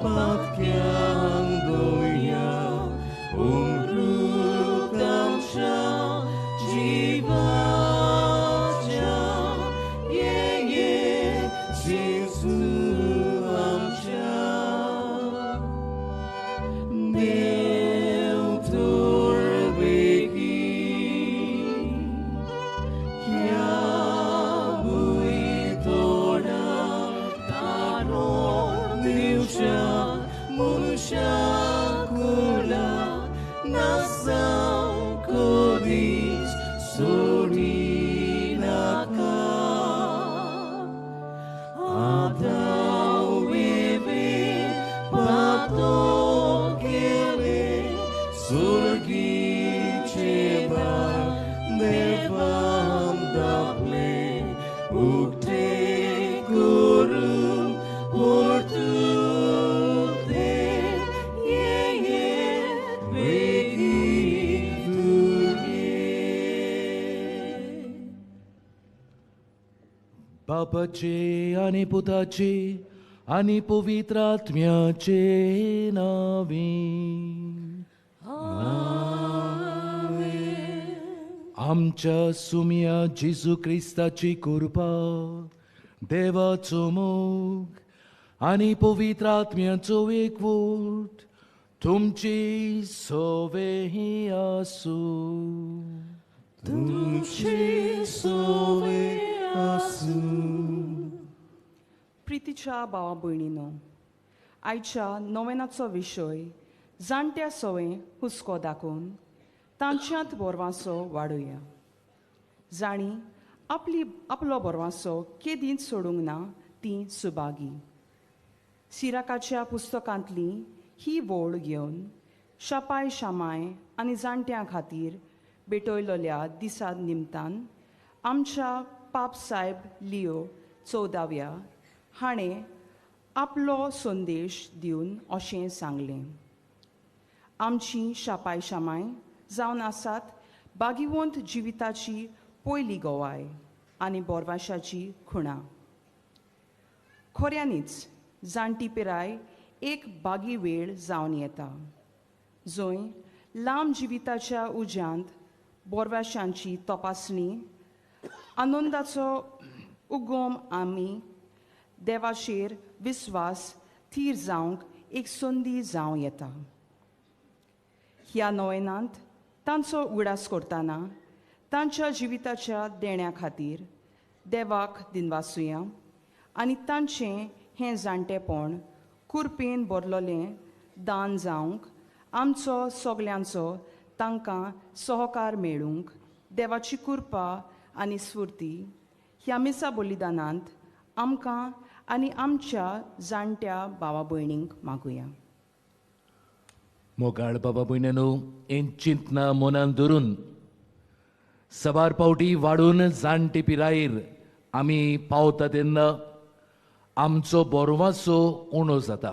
patkiang doya umrut amcha jivacha ye Jesu amcha Deu torbeki kya bui toda taro Musha kula nasam kodis sorinaka Adau vive pato kele surgi chebar devam daple ukte guru बापाचे आणि पुताचे आणि पवित्रात्म्याचे नावे आमच्या सुम्या जेजू ख्रिस्ताची कृपा देवाचो मोग आणि पवित्रात्म्याचो एकवट तुमची सोवेही आसू तुमची सोवे प्रितीच्या भावा भयणीनो, आयच्या नोवेनाचो विशय जाणट्या सवय हुस्को दाखोवन तांच्यांत बोरवांसो वाडोवया. जाणी आपलो बोरवांसो केदींच सोडूंक ना ती सुभागी. सिराकाच्या पुस्तकांतली ही वोळ घेवन शापाय शामाय आनी जाणट्यां खातीर भेटयलोल्या दिसा निमतान आमच्या पाप साहेब लिओ 14व्या हाणें आपलो संदेश दिवन अशें सांगलें. आमची शापाय शामाय जावन आसात बागिवंत जिविताची पयली गोवाय आनी बोरवाशाची खुणां. खऱ्यांनीच जाणटी पिराय एक बागी वेळ जावन येता जंय लांब जिविताच्या उज्यांत बोरवाशांची तपासणी आनंदाचो उगम आमी देवाचेर विस्वास थीर जावंक एक संदी जावं येता. ह्या नोवेनांत तांचो उगडास करतना तांच्या जिविताच्या देण्या खातीर देवाक दिनवासुया आनी तांचें हें जाणटेपण कुरपेन भरलोलें दान जावंक आमचो सगल्यांचो तांकां सहकार मेळूंक देवाची कृपा आनी स्फूर्ती ह्या मिसा बलिदानांत आमकां आनी आमच्या जाणट्या भावा भयणींक मागुया. मोगाळ बाबा भयणीनो, हें चिंतना मनान धरून सवार पावटी वाडून जाणटे पिरायेर आमी पावता तेन्ना आमचो बोरवासो उणो जाता.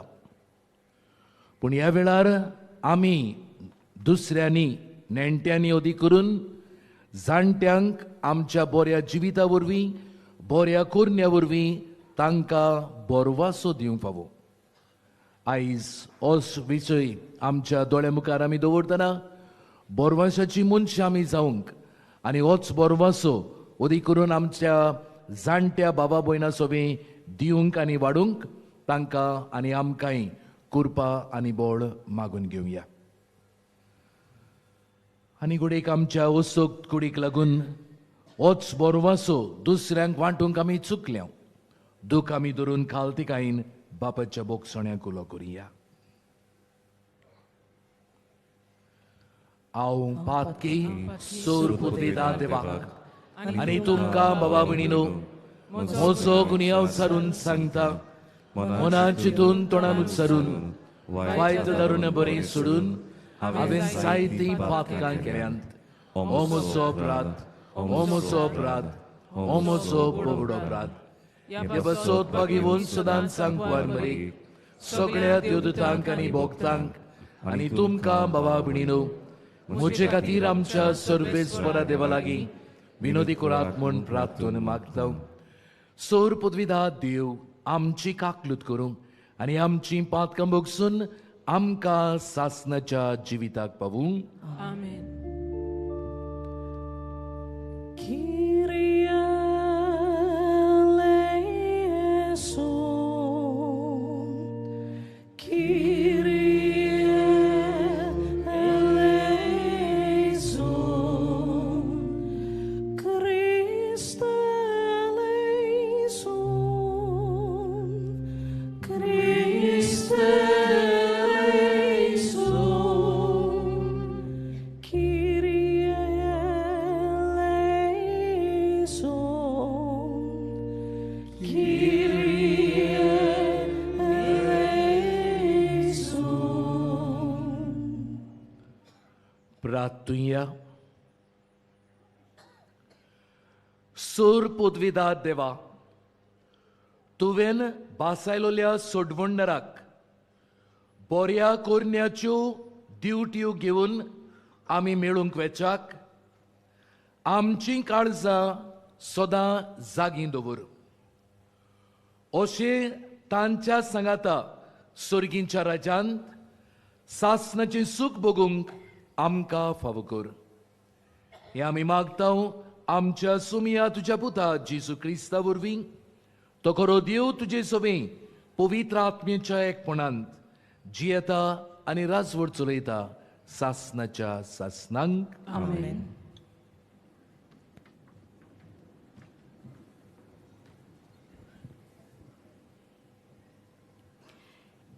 पूण ह्या वेळार आमी दुसऱ्यांनी नेणट्यांनी अदी करून जाणट्यांक आमच्या बऱ्या जिविता वरवीं बऱ्या कोरण्या वरवीं तांकां बोरवासो दिवंक फावो. आयज होच विशय आमच्या दोळ्या मुखार आमी दवरतना बोरवाशाची मनशां आमी जावंक आनी होच बोरवासो अदी करून आमच्या जाणट्या बाबा भयणां सोबीं दिवंक आनी वाडूंक तांकां आनी आमकांय कृपा आनी बळ मागून घेवया. आनी घडयेक आमच्या वस्तूक कुडीक लागून होच बोरवासो दुसऱ्यांक वांटूंक आमी चुकल्या. दूख आमी धरून खालतिकायेन बापाच्या बोगसण्याक उलो करुया. हांव पातकी सोर पुतयता देवाक आनी तुमकां बाबा भयणीनो म्हजो गुन्यांव सारून सांगता. मनांत चिंतून तोंडान उच्चारून वायट दारून बरें सोडून हांवें जायतीं पातकां केल्यांत. हो म्हजो अपराध, हो म्हजो अपराध, हो म्हजो पगडो अपराध. ह्या बसोत बागिवून सदांच सांगपार मरे सगळ्या देवदूतांक आनी भोगतांक आनी तुमकां बाबा भयणीनो म्हजे खातीर आमच्या सर्वेस्वरा देवा लागीं विनोदी करात म्हूण प्रार्थना मागता. सोर पदवीदार देव आमची काकलूत करूं आनी आमची पातकां भोगसून आमकां सासणाच्या जिविताक पावूंक. आमेन. प्रार्थुया. सोर पदवीदार देवा, तुवें बासायलोल्या सोडवणदाराक बऱ्या कोरण्याच्यो ड्युट्यो घेवन आमी मेळूंक वेचाक आमची काळजां सदां जागीं दवर. अशें तांच्या सांगाता सर्गींच्या राज्यांत सासणाचें सूख भोगूंक आमकां फावो कर. हें आमी मागता आमच्या सुमिया तुज्या पुता जेजू क्रिस्ता वरवीं. तो खरो देव तुजे सोबे पवित्र आत्म्याच्या एकपणांत जियेता आनी राजवट चलयता सासणाच्या सासणांक. आमेन.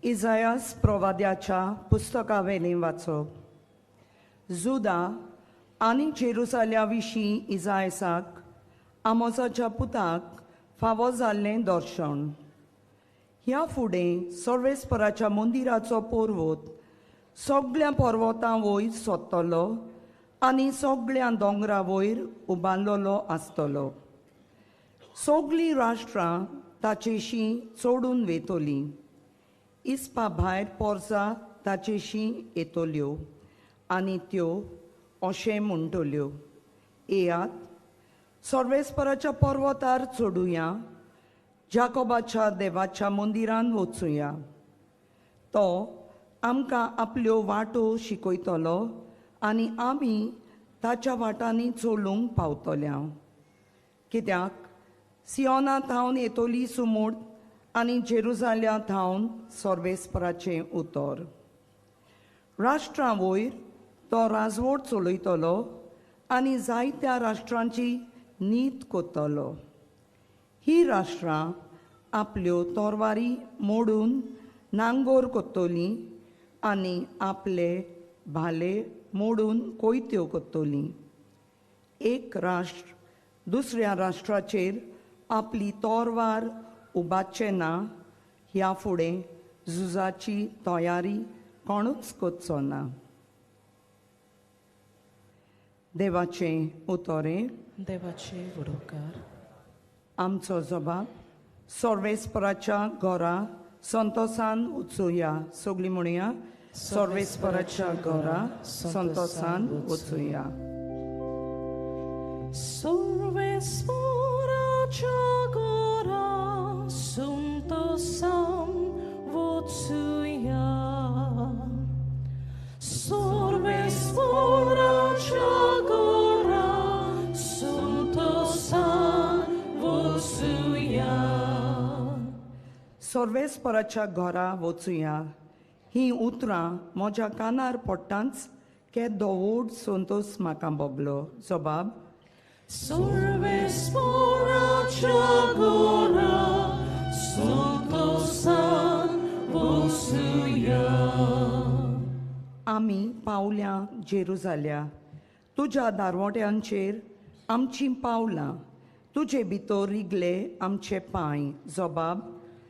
इजायास प्रवाद्याच्या पुस्तकावेलें वाचप. जुदा आनी जेरुसाल्या विशीं इजायासाक आमोसाच्या पुताक फावो जाल्लें दर्शन. ह्या फुडें सर्वेस्पराच्या मंदिराचो पर्वत सगळ्या पर्वतां वयर सोदतलो आनी सगळ्या दोंगरा वयर उबारलेलो आसतलो. सगळीं राष्ट्रां ताचेशी चोडून वेतलीं. इस्पा भायर पोरसां ताचेशी येतल्यो आनी त्यो अशें म्हणटल्यो, येयात सर्वेस्पराच्या पर्वतार चडुया, जाकोबाच्या देवाच्या मंदिरान वचुया. तो आमकां आपल्यो वाटो शिकयतलो आनी आमी ताच्या वाटांनी चलूंक पावतल्या. कित्याक सियोना थावन येतली सुमूड आनी जेरुसाल्या थावन सर्वेस्पराचें उतर. राष्ट्रां वयर तो राजवट चलयतलो आनी जायत्या राष्ट्रांची नीत कोत्तलो. ही राष्ट्रां आपल्यो तोरवारी मोडून नांगोर कोत्तलीं आनी आपले भाले मोडून कोयत्यो कोत्तलीं. एक राष्ट्र दुसऱ्या राष्ट्राचेर आपली तोरवार उबारचें ना ह्या फुडें झुजाची तयारी कोणूच कोचचो ना. देवाचें उतोरें. देवाचे वडोवकार. आमचो जबाब सर्वेस्पराच्या घरा संतोसान वचुया. सगळीं म्हणुया, सर्वेस्पराच्या घरा संतोसान वचुया. सर्वेस्पराच्या घरा संतोसान वचुया. सर्वेस्पराच्या घरा संतोसान वचुया. सर्वेस्पराच्या घरा वचुया ही उतरां म्हज्या कानार पडटांच केदो व्हड संतोष म्हाका भोगलो. जबाब सर्वेस्पराच्या घरा संतोसान वचुया. आमी पावल्या जेरुसाल्या. तुज्या दारवट्यांचेर आमचीं पावलां. तुजे भितर रिगले आमचे पांय. जबाब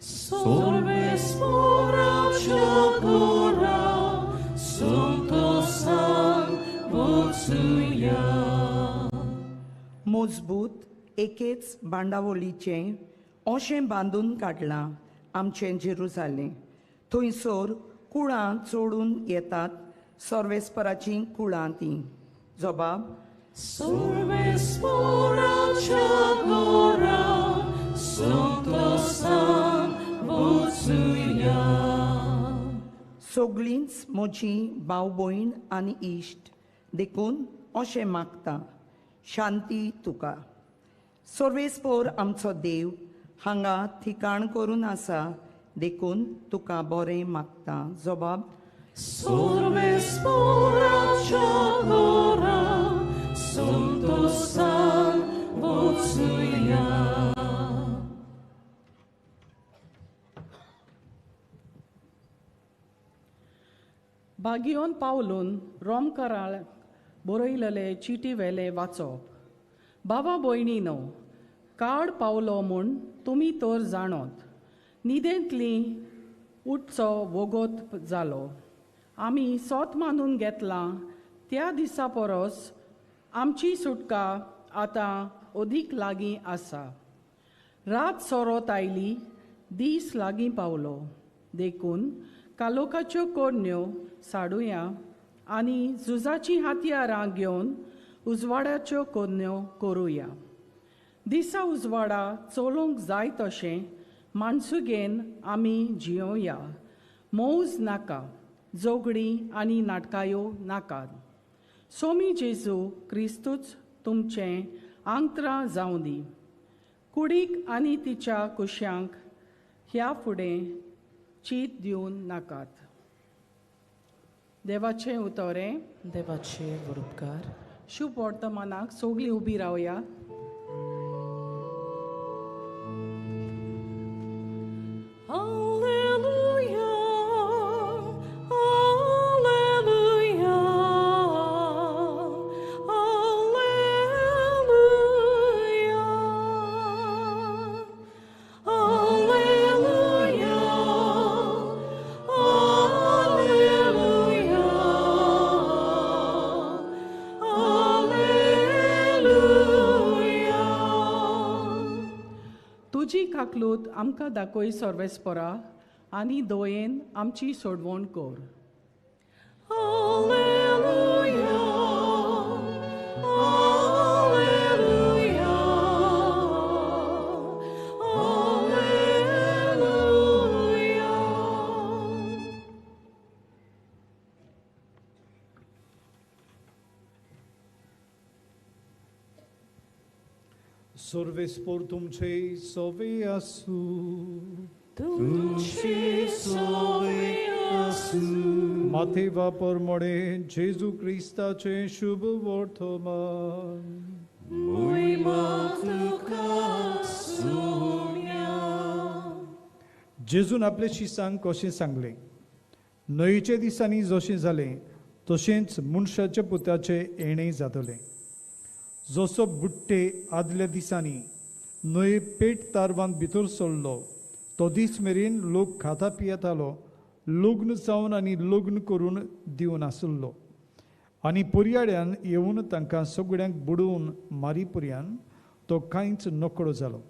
सर्वेस्पराच्या घरा संतोसान वचुया. मजबूत एकेच बांडावळीचें अशें बांदून काडलां आमचें जेरुसालें. थंयसर कुळां चोडून येतात सर्वेस्पराचीं कुळां तीं. जबाब सर्वेस्पराच्या घरा संतोसान वचुया सगळींच म्हजी भाव भयण आनी इश्ट देखून अशें मागता शांती तुका सर्वेस्पोर आमचो देव हांगा ठिकाण करून आसा देखून तुका बरें मागता जबाब Sorvesporaccia gora, Santo San Vocuia. बागियोन पावलून रोमकाराक बरयलेले चिटी वेले वाचप बाबा भयणीनो काळ पावलो म्हूण तुमी तर जाणोत न्हिदेंतली उठचो वगत जालो आमी सोत मानून घेतलां त्या दिसा परस आमची सुटका आतां अदीक लागीं आसा रात सोरोत आयली दीस लागीं पावलो देखून कालोकाच्यो कोडण्यो साडुया आनी झुजाची हातयारां घेवन उजवाडाच्यो कोडण्यो करुया दिसा उजवाडा चलोवंक जाय तशें माणसुगेन आमी जियोया मौज नाका जोगडी आनी नाटकायो नाकात सोमी जेजू क्रिस्तूच तुमचें आंतरां जावं दी कुडीक आनी तिच्या कुश्यांक ह्या फुडें चीत दिवन नाकात देवाचें उतोरें देवाचे वरपकार शुभ वर्तमानाक सोगलीं उबी रावया Alleluia, Alleluia, Alleluia, Alleluia, Alleluia, Alleluia. तुजी काकलूत आमकां दाखय सर्वेस्परा आनी दोयेन आमची सोडवण कर Alleluia, Alleluia, Alleluia. Sorvespor तुमचे सोवे आसू तुमचे सोवे आसू माथे वापर मोडे जेजू क्रिस्ताचे शुभ वर्तमान मोहिमा तुका सोम्या जेजून आपले शिसांक कशें सांगलें न्हंयचे दिसांनी जशें जालें तशेंच मनशाच्या पुताचे येणें जातलें जसो बुट्टे आदल्या दिसांनी न्हंय पेट तारवान भितर सरलो तो दीस मेरेन लोक खाता पियेतालो लग्न जावन आनी लग्न करून दिवन आसलो आनी पर्याड्यान येवन तांकां सगळ्यांक बुडोवन मारी पर्यान तो कांयच नकळो जालो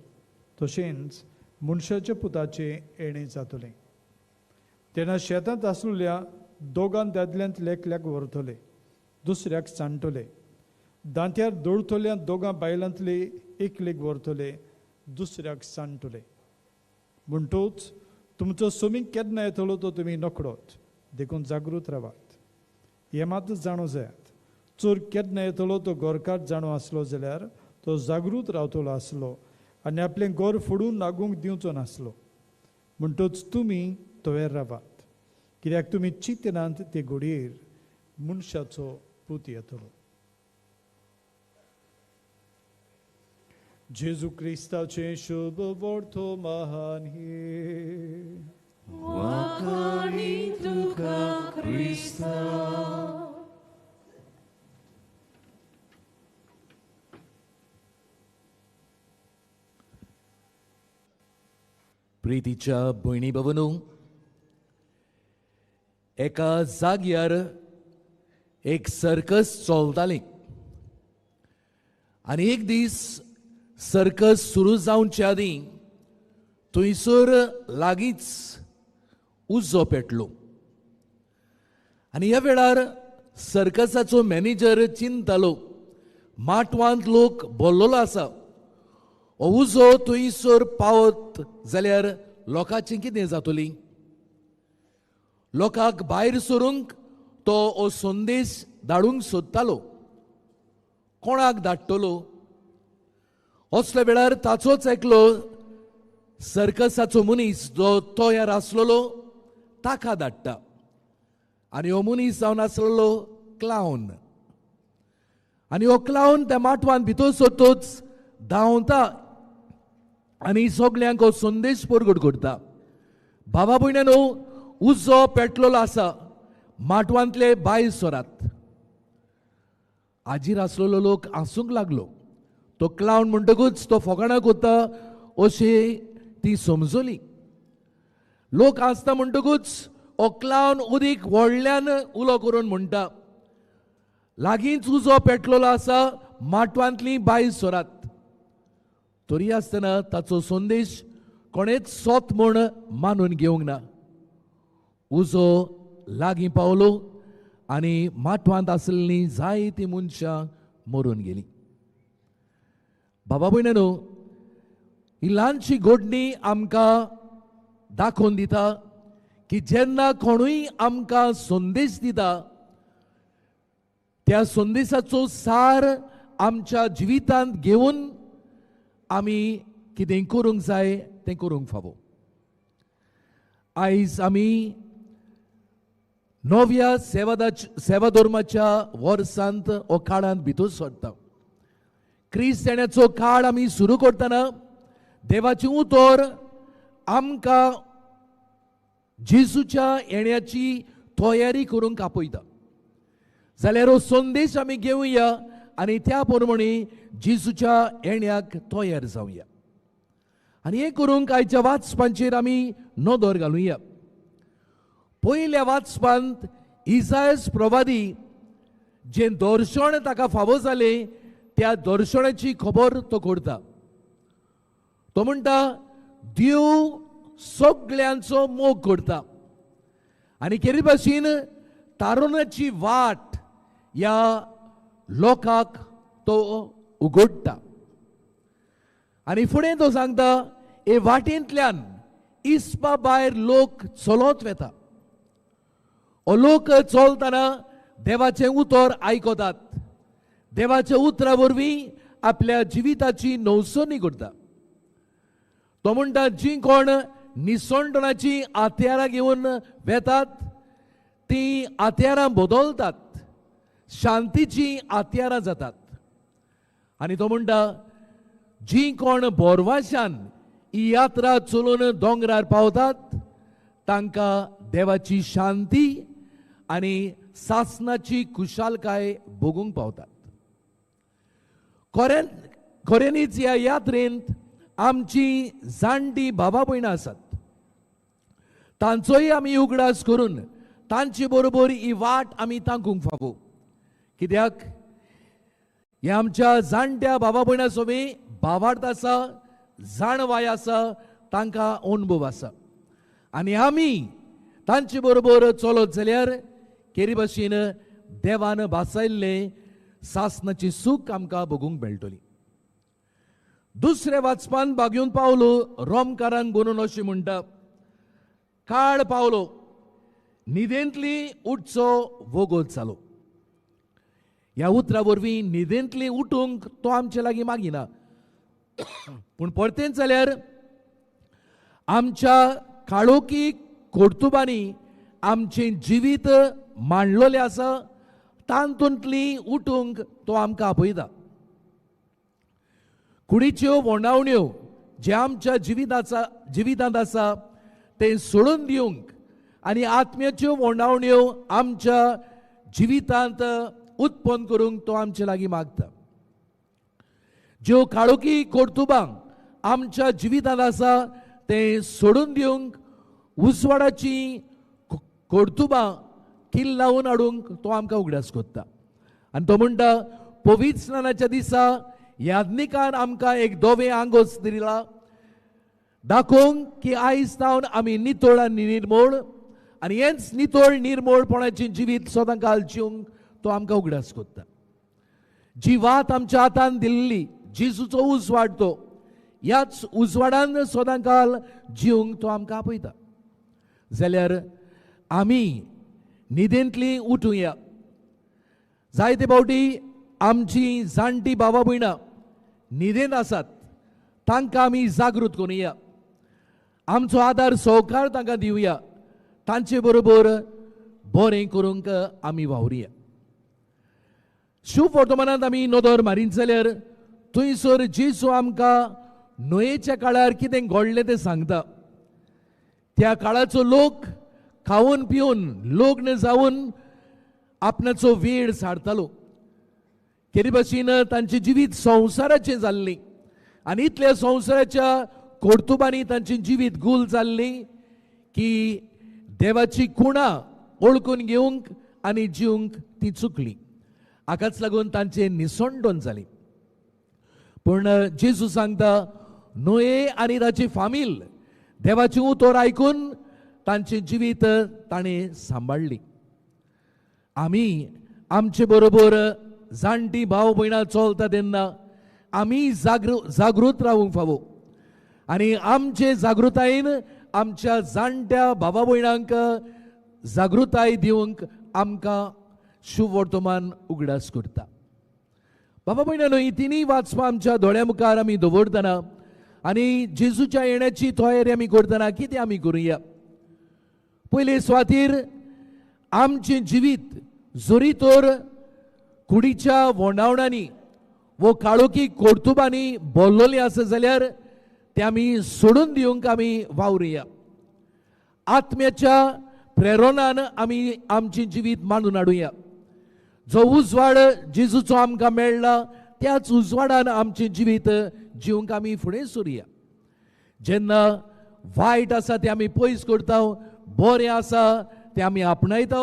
तशेंच मनशाच्या पुताचे येणें जातलें तेन्ना शेतांत आसलेल्या दोगां दादल्यांतले एकल्याक व्हरतले दुसऱ्याक सांडटले दांत्यार दळतल्या दोगां बायलांतले एकलेक व्हरतले दुसऱ्याक सांडटले म्हणटूच तुमचो सोमीक केन्ना येतलो तो तुमी नकळोत देखून जागृत रावात हें मात जाणो जायात चोर केन्ना येतलो तो गोरकार जाणो आसलो जाल्यार तो जागृत रावतलो आसलो आनी आपलें गोर फोडून नागूंक दिवचो नासलो म्हणटूच तुमी तोवेर रावात कित्याक तुमी चिंतनात ते घडयेर मनशाचो पूत येतलो जेजू क्रिस्ताचे शुभ वर्तमान हे वाखाणी तुका क्रिस्ता प्रितीच्या भयणी भवनू एका जाग्यार एक सर्कस चलताली आनी एक दीस सर्कस सुरू जावचे आदीं थंयसर लागींच उज्जो पेटलो आनी ह्या वेळार सर्कसाचो मॅनेजर चिंततालो माटवांत लोक भरलेलो आसा हो उजो थंयसर पावत जाल्यार लोकांची कितें जातली? लोकांक भायर सरूंक तो हो संदेश धाडूंक सोदतालो. कोणाक धाडटलो? असल्या वेळार ताचोच एकलो सर्कसाचो मनीस जो तयार आसलेलो ताका धाडटा. आनी हो मनीस जावन आसलेलो क्लावन. आनी हो क्लावन त्या माटवान भितर सरतूच धांवता आनी सगळ्यांक हो संदेश परगट करता. बाबा भयणानो, उजो पेटलेलो आसा, माटवांतले भायर सरात. आजीर आसलेलो लोक आसूंक लागलो. तो क्लावन म्हणटकूच तो फकाणां करता अशी ती समजली. लोक आसता म्हणटकूच हो क्लावन उदीक व्हडल्यान उलो करून म्हणटा, लागींच उजो पेटलेलो आसा, माटवांतली भायर सरात. तरी आसतना ताचो संदेश कोणेच सोत म्हूण मानून घेवंक ना. उजो लागीं पावलो आनी माटवांत आसलेलीं जायतीं मनशां मरून गेलीं. बाबा भयणानो, ही ल्हानशी घडणी आमकां दाखोवन दिता की जेन्ना कोणूय आमकां संदेश दिता, त्या संदेशाचो सार आमच्या जिवितांत घेवन आमी कितें करूंक जाय तें करूंक फावो. आयज आमी नव्या सेवा धर्माच्या वर्सांत हो काळांत भितर सरता. क्रिस्ताण्याचो काळ आमी सुरू करतना देवाची उतर आमकां जेजूच्या येण्याची तयारी करूंक आपयता. जाल्यार हो संदेश आमी घेवया आनी त्या प्रमाणे जेजूच्या येण्याक तयार जावया. आनी हें करूंक आयच्या वाचपांचेर आमी नदर घालुया. पयल्या वाचपांत इसायास प्रवादी जें दर्शण ताका फावो जालें त्या दर्शणाची खबर तो करता. तो म्हणटा, देव सगळ्यांचो मोग करता आनी केरी भाशेन तारुण्याची वाट ह्या लोकांक तो उगडटा. आनी फुडें तो सांगता, हे वाटेंतल्यान इस्पा भायर लोक चलत वेता. हो लोक चलतना देवाचें उतर आयकतात. देवाच्या उतरा वरवीं आपल्या जिविताची नवसणी करता. तो म्हणटा, जीं कोण निसंडणाची आत्यारां घेवन वेतात तीं आत्यारां बदलतात, शांतीची आत्यारां जातात. आनी तो म्हणटा, जीं कोण बोरवाशान ही यात्रा चलून दोंगरार पावतात तांकां देवाची शांती आनी सासणाची कुशालकाय भोगूंक पावतात. खऱ्यांनीच ह्या यात्रेंत आमची जाणटी बाबा भयणां आसात. तांचोय आमी उगडास करून तांचे बरोबर ही वाट आमी तांकूंक फावो. कित्याक हे आमच्या जाणट्या बाबा भयणां सोबी भावार्थ आसा, जाणवाय आसा, तांकां अनुभव आसा. आनी आमी तांचे बरोबर चलत जाल्यार केरी भाशेन देवान भासायल्लें सासणाची सूख आमकां भोगूंक मेळटली. दुसऱ्या वाचपान बागेवन पावलो रोमकारांक बरोवन अशें म्हणटा, काळ पावलो, न्हिदेंतली उठचो वगत जालो. ह्या उतरा वरवीं न्हिदेंतली उठूंक तो आमचे लागीं मागिना. पूण परतेंच जाल्यार आमच्या काळोखी कर्तुबांनी आमचें जिवीत मांडलेलें आसा, तातूंतली उठूंक तो आमकां आपयता. कुडीच्यो वोंडावण्यो जे आमच्या जिवितांत आसा ते सोडून दिवंक आनी आत्म्याच्यो वोंडावण्यो आमच्या जिवितांत उत्पन्न करूंक तो आमचे लागीं मागता. ज्यो काळोखी कर्तुबांक आमच्या जिवितांत आसा ते सोडून दिवंक उसवाडाची कर्तुबां किल्ल लावून हाडूंक तो आमकां उगडास कोत्ता. आनी तो म्हणटा, पवित्र स्नानाच्या दिसा याज्ञिकान आमकां एक धवे आंगोस दिला, दाखोवंक की आयज सावन आमी नितळ आनी निर्मळ आनी हेंच नितळ निर्मळपणाचें जिवीत सदां काल जिवंक तो आमकां उगडास कोत्ता. जी वात आमच्या हातान दिल्ली, जेजूचो उस वाडतो, ह्याच उजवाडान सदांकाल जिवंक तो आमकां आपयता. जाल्यार आमी न्हिदेंतली उठुया. जायते फावटी आमची जाणटी भावां भयणां न्हिदेंत आसात, तांकां आमी जागृत करुया. आमचो आदार सहकार तांकां दिवया. तांचे बरोबर बरें करूंक आमी वावरुया. शुभ वर्तमानांत आमी नदर मारीत जाल्यार थंयसर जेजू आमकां नोयेच्या काळार कितें घडलें तें सांगता. त्या काळाचो लोक खावन पिवन लग्न जावन आपणाचो वेळ सारतालो. केरी भाशेन तांचें जिवीत संवसाराचें जाल्लें आनी इतल्या संवसाराच्या कोर्तुबांनी तांचें जिवीत गूल जाल्लें की देवाची खुणां ओळखून घेवंक आनी जिवंक ती चुकली. हाकाच लागून तांचें निसंडोन जालें. पूण जेजू सांगता नोये आनी ताची फामील देवाची उतर आयकून तांचें जिवीत ताणें सांबाळ्ळी. आमी आमचे बरोबर जाणटी भाव भयणां चलता तेन्ना आमी जागृत रावूंक फावो आनी आमचे जागृतायेन आमच्या जाणट्या भावा भयणांक जागृताय दिवंक आमकां शुभ वर्तमान उगडास करता. बाबा भयणांनो, ही तिनूय वाचपां आमच्या दोळ्या मुखार आमी दवरतना आनी जेजूच्या येण्याची तयारी आमी करतना कितें आमी करुया. पयले सुवातेर आमचें जिवीत जोरी तर कुडीच्या वोंडावणांनी वो काळोखी कोर्तुबांनी भरलोलें आसा जाल्यार तें आमी सोडून दिवंक आमी वावरुया. आत्म्याच्या प्रेरणान आमी आमचें जिवीत मांडून हाडुया. जो उजवाड जेजूचो आमकां मेळ्ळा त्याच उजवाडान आमचें जिवीत जिवंक आमी फुडें सरुया. जेन्ना वायट आसा तें आमी पयस करता, बरें आसा तें आमी आपणायता,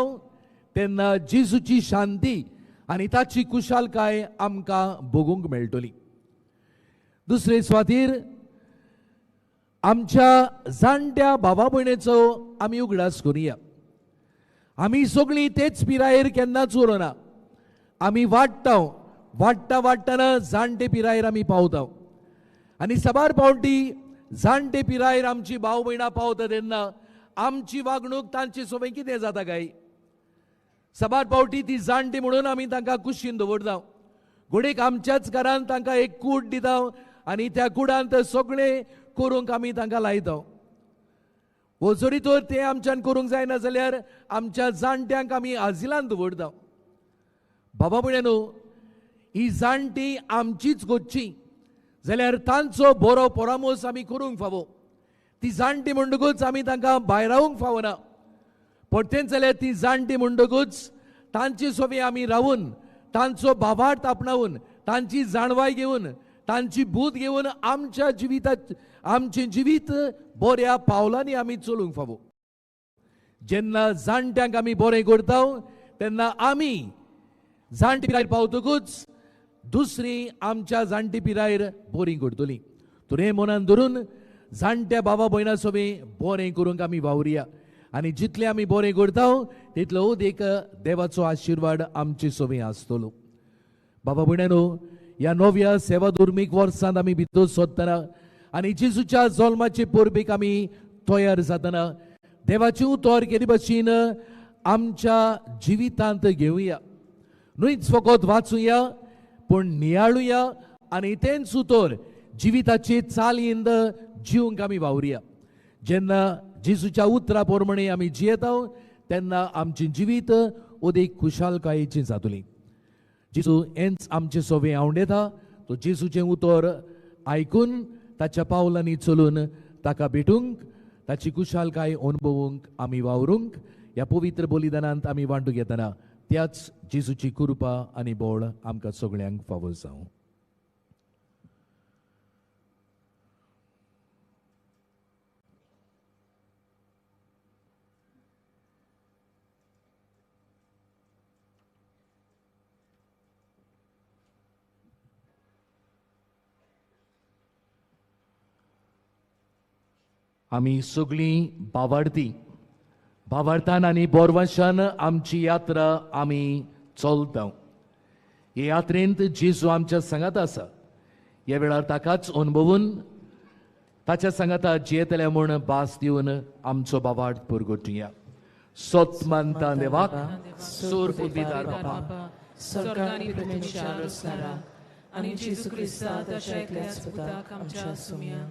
तेन्ना जेजूची शांती आनी ताची कुशालकाय आमकां भोगूंक मेळटली. दुसरे सुवातेर आमच्या जाणट्या भावा भयणीचो आमी उगडास करुया. आमी सगळीं तेच पिरायेर केन्नाच उरोना. आमी वाडटा वाडटना जाणटे पिरायेर आमी पावता आनी सबार फावटी जाणटे पिरायेर आमची भाव भयणां पावता तेन्ना आमची वागणूक तांचे सोबत कितें जाता काय. सबार फावटी ती जाणटी म्हणून आमी तांकां कुशीन दवरता. घोडेक आमच्याच घरान तांकां एक कूड दिता आनी त्या कुडांत सगळें करूंक आमी तांकां लायता. वो जरी तर तें आमच्यान करूंक जायना जाल्यार आमच्या जाणट्यांक आमी आजिलान दवरता. बाबा भयणांनो, ही जाणटी आमचीच गोदची जाल्यार तांचो बरो परामोस आमी करूंक फावो. ती जाणटी म्हणटकूच आमी तांकां भायर रावूंक फावना. परतेंच जाल्यार ती जाणटी म्हणटकूच तांचे सोबे आमी रावून तांचो भावार्थ आपणावून तांची जाणवाय घेवन तांची बूद घेवन आमच्या जिवितांत आमचें जिवीत बऱ्या पावलांनी आमी चलूंक फावो. जेन्ना जाणट्यांक आमी बरें करता तेन्ना आमी जाणटी पिरायेर पावतकूच दुसरी आमच्या जाणटी पिरायेर बरी करतली. तर हें मनान धरून जाणट्या भावा भयणां सोबे बरें करूंक आमी वावरुया आनी जितलें आमी बरें करता तितलो अदीक देवाचो आशिर्वाद आमचे सोबे आसतलो. बाबा भयणांनो, ह्या नव्या सेवा धर्मीक वर्सांत आमी भितर सोदतना आनी जेजूच्या जल्माचे परबेक आमी तयार जातना देवाची उतर केली भाशेन आमच्या जिवितांत घेवया. न्हूच फकत वाचुया पूण नियाळुया आनी तेंच उतर जिविताचे चालयेंत जिवंक आमी वावरुया. जेन्ना जेजूच्या उतरा प्रमाणे आमी जियेता तेन्ना आमचें जिवीत अदीक खुशालकायेचें जातलें. जेजू हेंच आमचे सोबे आवडेता. तो जेजूचें उतर आयकून ताच्या पावलांनी चलून ताका भेटूंक ताची कुशालकाय अनुभवूंक आमी वावरूंक ह्या पवित्र बलिदानांत आमी वांटून घेतना त्याच जेजूची कृपा आनी बळ आमकां सगळ्यांक फावो जावं. आमी सगळीं भावार्थान आनी बोरवाशान आमची यात्रा आमी चलता. हे यात्रेंत जेजू आमच्या सांगात आसा. ह्या वेळार ताकाच अनुभवून ताच्या सांगाता जियेतल्या म्हूण भास दिवन आमचो बाबाट पुरगोटुया. सोत्मानता देवाक सोर पुदीदार बापा स्वर्गांनी प्रेमेच्या रसणारा आणि जेजू ख्रिस्ता ताच्या एकल्याच पुताक आमच्या सुमिया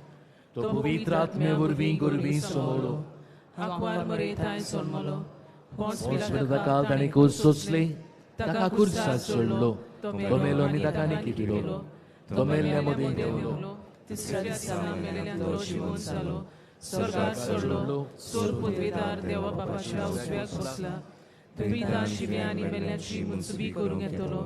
तो पवित्र आत्मे वरवीं गुरवीं सोमलो आंकवार मरेताय सोनमलो काल ताणें कूर सोंसले ताका खुर्सात सोडलो तो मेलो आनी ताका निकिलो तो मेल्ल्या मदीं देवलो तिसऱ्या दिसा मेलेल्यांत जिवंत जालो स्वर्गात सोडलो सोर पदवीदार देवा बापाच्या उजव्याक बसला पिता शिव्या आनी मेल्ल्यांची मुनसुबी करूंक येतलो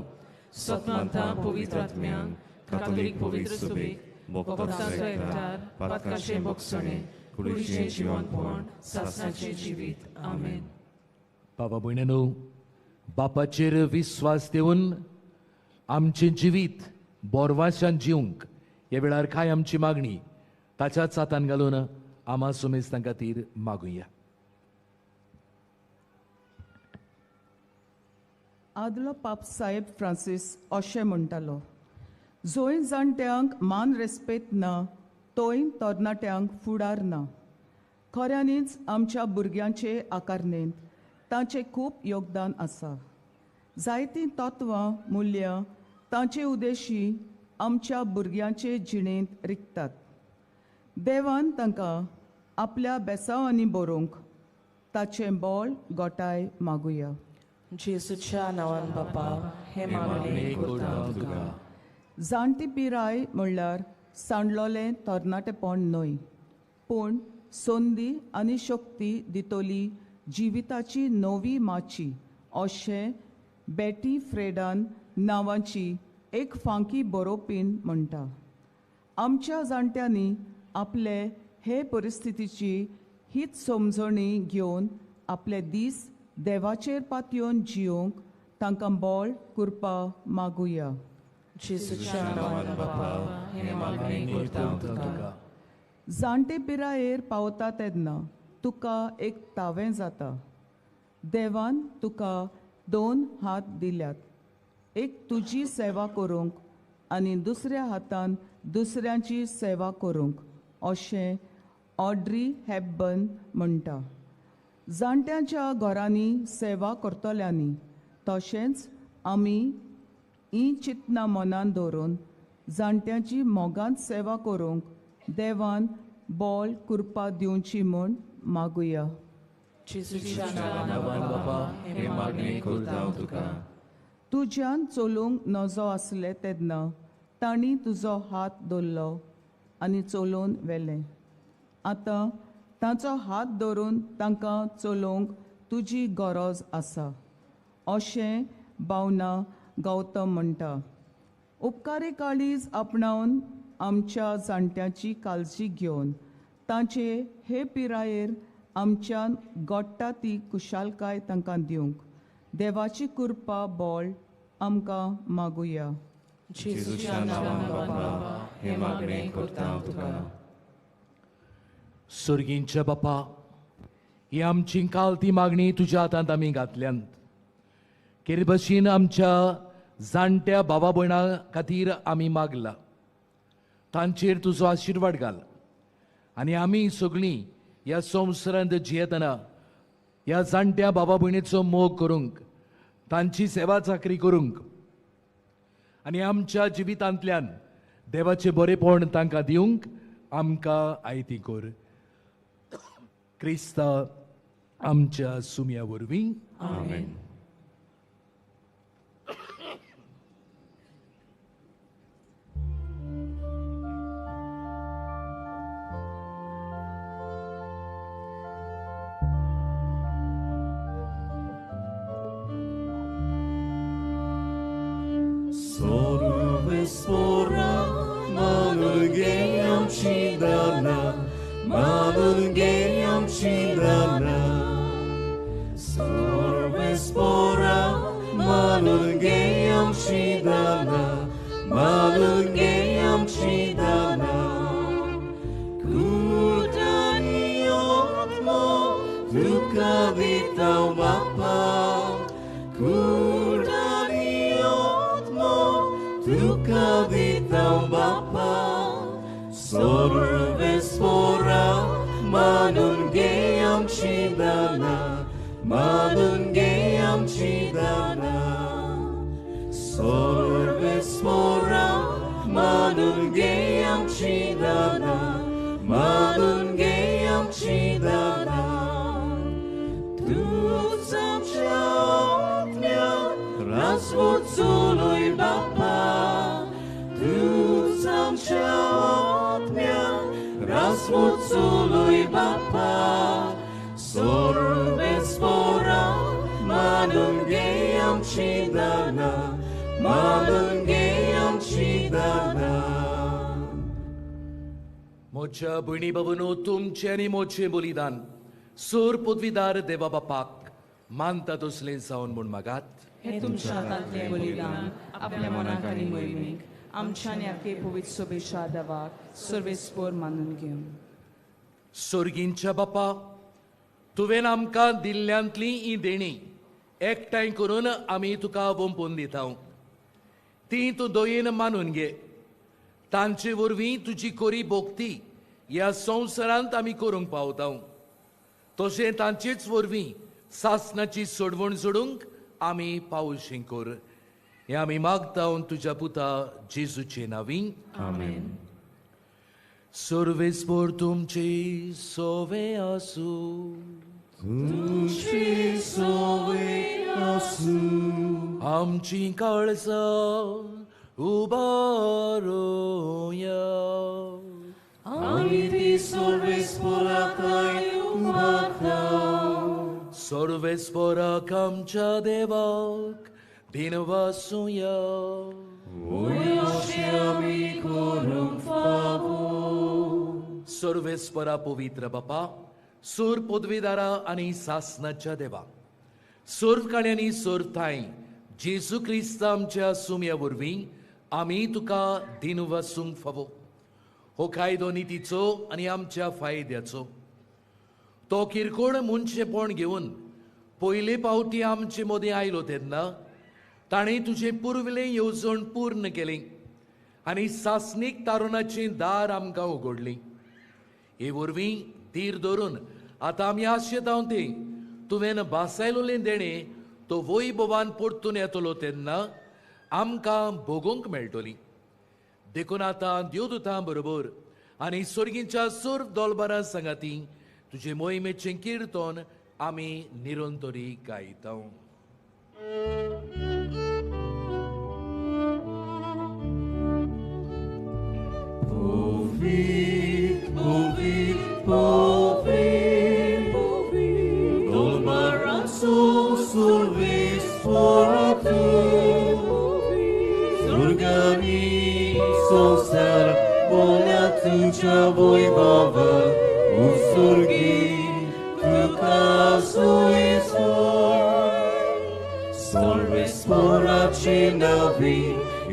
स्वतंत्र पवित्र आत्म्यान कातोलीक पवित्र सभेक भक्तांचो एकठार पातकाचे भोगसणे कुडीचें जिवंतपण सासणाचें जिवीत आमेन. बाबा भयणीनो, बापाचेर विस्वास देऊन आमचें जिवीत बोरवाशान जिवंक ह्या वेळार काय आमची मागणी ताच्याच हातान घालून आम्हा सुमेस्तां खातीर मागुया. आदलो पाप साहेब फ्रांसीस अशें म्हणटालो, जोय जाणट्यांक मान रेस्पेत ना तोय तरणाट्यांक फुडार ना. खऱ्यांनीच आमच्या भुरग्यांचे आकारणेंत तांचें खूब योगदान आसा. जायतीं तत्वां मुल्यां तांचे उद्देशी आमच्या भुरग्यांचे जिणेंत रिकतात. देवान तांकां आपल्या बेसांवांनी बरोवंक ताचें बळ गोठाय मागुया. जेजूच्या नांवान बापा हे मागणे करता तुका. जाणटी पिराय म्हणल्यार सांडलोलें तरणाटेपण न्हय, पूण संदी आनी शक्ती दितोली जिविताची नवी माची अशें बेटी फ्रेडान नांवाची एक फांकी बरोवपीन म्हणटा. आमच्या जाणट्यांनी आपले हे परिस्थितीची हीच समजणी घेवन आपले दीस देवाचेर पातयेवन जियोंक तांकां बळ करपा मागुया. जेजूच्या नांवान बापा हे मागणे करता तुका. जाणटे पिरायेर पावता तेन्ना तुका एक तावें जाता. देवान तुका 2 हात दिल्यात, एक तुजी सेवा करूंक आनी दुसऱ्या हातान दुसऱ्यांची सेवा करूंक अशें ऑड्री हेपबर्न म्हणटा. जाणट्यांच्या घरांनी सेवा करतल्यांनी तशेंच आमी ही चिंतना मनान दवरून जाणट्यांची मोगान सेवा करूंक देवान बळ कृपा दिवची म्हूण मागुया. जेजूच्या नांवान बापा हे मागणे करता तुका. तुज्यान चलूंक नजो आसले तेन्ना तांणी तुजो हात धरलो आनी चलोवन व्हेलें. आतां तांचो हात धरून तांकां चलोवंक तुजी गरज आसा अशें भावना गौतम म्हणटा. उपकारी काळीज आपणावन आमच्या जाणट्यांची काळजी घेवन तांचे हे पिरायेर आमच्यान घडटा ती कुशालकाय तांकां दिवंक देवाची कृपा बळ आमकां मागुया. जेजूच्या नांवान बापा हे मागणे करता तुका. सुर्गींच्या बापा, ही आमची कालती मागणी तुज्या हातांत आमी घातल्यांत. केरी भशेन आमच्या जाणट्या बाबा भयणां खातीर आमी मागला. तांचेर तुजो आशिर्वाद घाल आनी आमी सगळीं ह्या संवसारांत जियेतना ह्या जाणट्या बाबा भयणीचो मोग करूंक, तांची सेवा चाकरी करूंक आनी आमच्या जिवितांतल्यान देवाचें बरेपण तांकां दिवंक आमकां आयती कर. क्रिस्ता आमच्या सुम्या वरवीं आमेन. Sorvespora, malurgeiam cidana, malurgeiam cidana. Sorvespora, malurgeiam cidana, malurgeiam cidana. Kudaniotmo, tuka vitau bapa, tuka vitau bapa, sorvespora. 많은 게 암치다나 솔베스포라 많은 게 암치다나 많은 게 암치다나 두 삼차오면 라스보츠로이 바파 두 삼차오면 라스보츠로이 바파 솔베스포라 많은 게 암치다나 많은 게 암치다나 मोच्या भयणी बाबूनो तुमचे आनी मोचे बलिदान सोर पदवीदार देवा बापाक मानता तसले जावन म्हूण मागात. हे तुमच्या हातांतले बलिदान आपल्या मनाक आनी मोहिमेक आमच्या आनी आख्खे पवित्र सोबेच्या देवाक सर्वेस्पोर मानून घेवन. सोर्गींच्या बापा, तुवें आमकां दिल्ल्यांतली ही देणी एकठांय करून आमी तुका वंपून दिता. ती तूं दयेन मानून घे. तांचे वरवीं तुजी कोरी भोगती ह्या संवसारांत आमी करूंक पावता. तशें तांचेच वरवीं सासणाची सोडवण सोडूंक आमी पावोशें कर. हें आमी मागता तुज्या पुता जेजूचे नांवीं. आमेन. सर्वेस्पोर तुमची सोवे आसूं. तुझी सोवे आसूं आमची काळजां उबारोया. आमी ती सर्वेस्पोराकाय उबारतां सर्वेस्पोराक आमच्या देवाक दिनवासुया. अशें आमी करूंक फावो. सर्वेस्परा पवित्र बापा, सोर पदवीदारा आनी सासणाच्या देवा, सोर्वकाणी आनी सोर्वताय जेजू क्रिस्त आमच्या सुम्या वरवीं आमी तुका दिनवासूंक फावो. हो कायदो नितीचो आनी आमच्या फायद्याचो. तो किरकोळ मनशेपण घेवन पयले फावटी आमचे मदीं आयलो तेन्ना ताणें तुजें पुर्विल्लें येवजण पूर्ण केलें आनी सासणीक तारुणाचें दार आमकां उगडलें. हे वरवीं धीर धरून आतां आमी आशेता तें तुवें बासायलोलें देणें तो वैभवान परतून येतलो तेन्ना आमकां भोगूंक मेळटली. देखून आतां देवदूतां बरोबर आनी सर्गींच्या सर्व दोलबारां सांगाती तुजे मोहिमेचें किर्तन आमी निरंतरी गायता. Povit, povit, povit, povit, dolbaran survis poratu, surgani sosar boля tuja vojbava, usurgi tukazuj svoj, sorvis porači navi,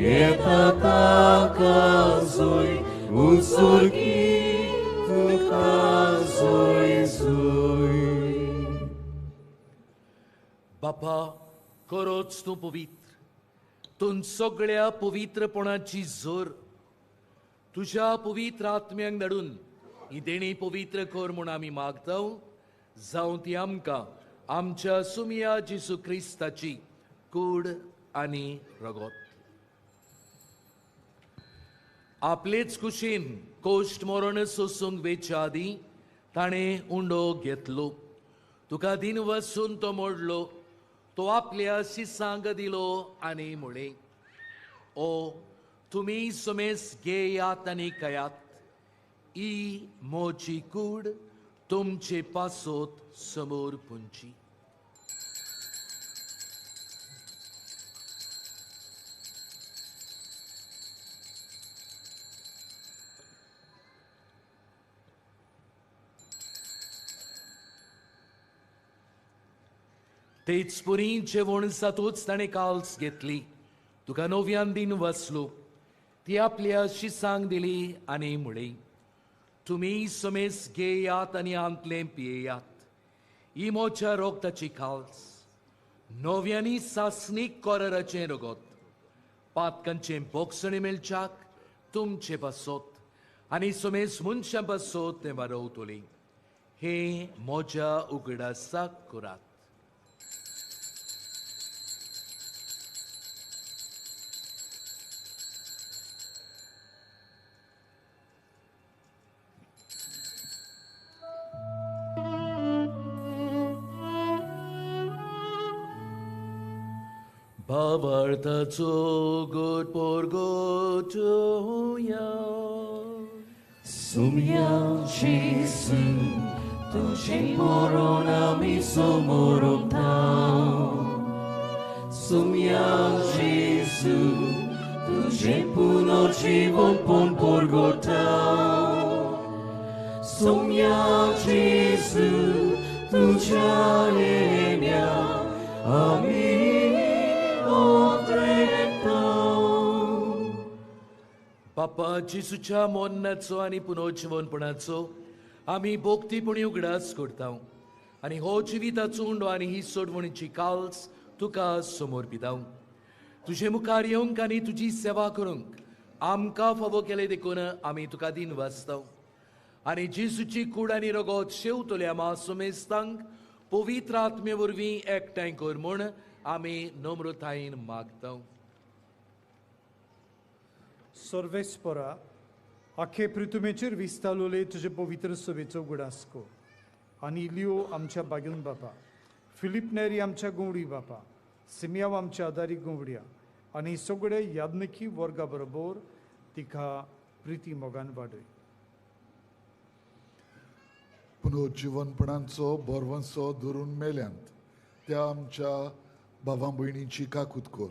je takazuj, usurgi tukazuj zuj. बापा, खरोच तूं पवित्र. तूं सगळ्या पवित्रपणाची जोर तुज्या पवित्र आत्म्यांक धाडून ही देणी पवित्र कर म्हूण आमी मागता. जावं ती आमकां आमच्या सुमिया जेजू क्रिस्ताची कूड आनी रगत. आपलेच कुशीन कोश्ट मरण सोसूंक वेच्या आदीं ताणें उंडो घेतलो. तुका दिन वसून तो मोडलो. तो आपल्या शिसांक दिलो आनी म्हळें, ओ तुमी सुमेस घेयात आनी कयात. ही मोची कूड तुमचे पासोत समोर पुंची. तेच पुरी जेवण जातूच ताणें काल्स घेतली. तुका नव्यान दिन वसलो. ती आपल्या शिसांक दिली आनी म्हळें, तुमी समेस घेयात आनी आंतलें पियेयात. ही मोच्या रोगताची काल्स. नव्यांनी सासणीक कोराराचें रगत. पातकांचें बोगसणें मेळच्याक तुमचे पासोत आनी समेस मनशां पासोत तें वाडवतलीं. हे मोज्या उगडासाक करात. भावार्थाचो गोड पोरगोटोया Sumian Jesu, tuझे मरण आमी समोरक धांव. Sumian Jesu, तुझे पुनर्जीवन पण परगटाव. Sumian Jesu, तुझ्या येण्या आमी बाप्पा जिसूच्या मोन्नाचो आनी पुनर्जीवनपणाचो आमी भोक्तीपणी उगडास करता आनी हो जिविताचो उंडो आनी ही सोडवणीची काल्स तुका समर्पितां. तुजे मुखार येवंक आनी तुजी सेवा करूंक आमकां फावो केले देखून आमी तुका दिन वाचता आनी जिसूची कूड आनी रगत शेवतल्या मा सुमेस्तांक पवित्र आत्मे वरवीं एकठांय कर म्हूण आमी नम्रतायेन मागता. सर्वेस्परा आखे पृथ्वीचेर विस्तारलोले तुजे पवित्र सभेचो उगडास कर. आनी लिओ आमच्या बागून बापा, फिलिप नेरी आमच्या गोवडी बापा, सिमियाव आमच्या आदारी गोवड्या आनी सगळे यादनकी वर्गा बरोबर तिका प्रिती मोगान वाडय. पुनर्जीवनपणांचो बरवंसो धरून मेल्यांत त्या आमच्या भावां भयणींची काकूत कर.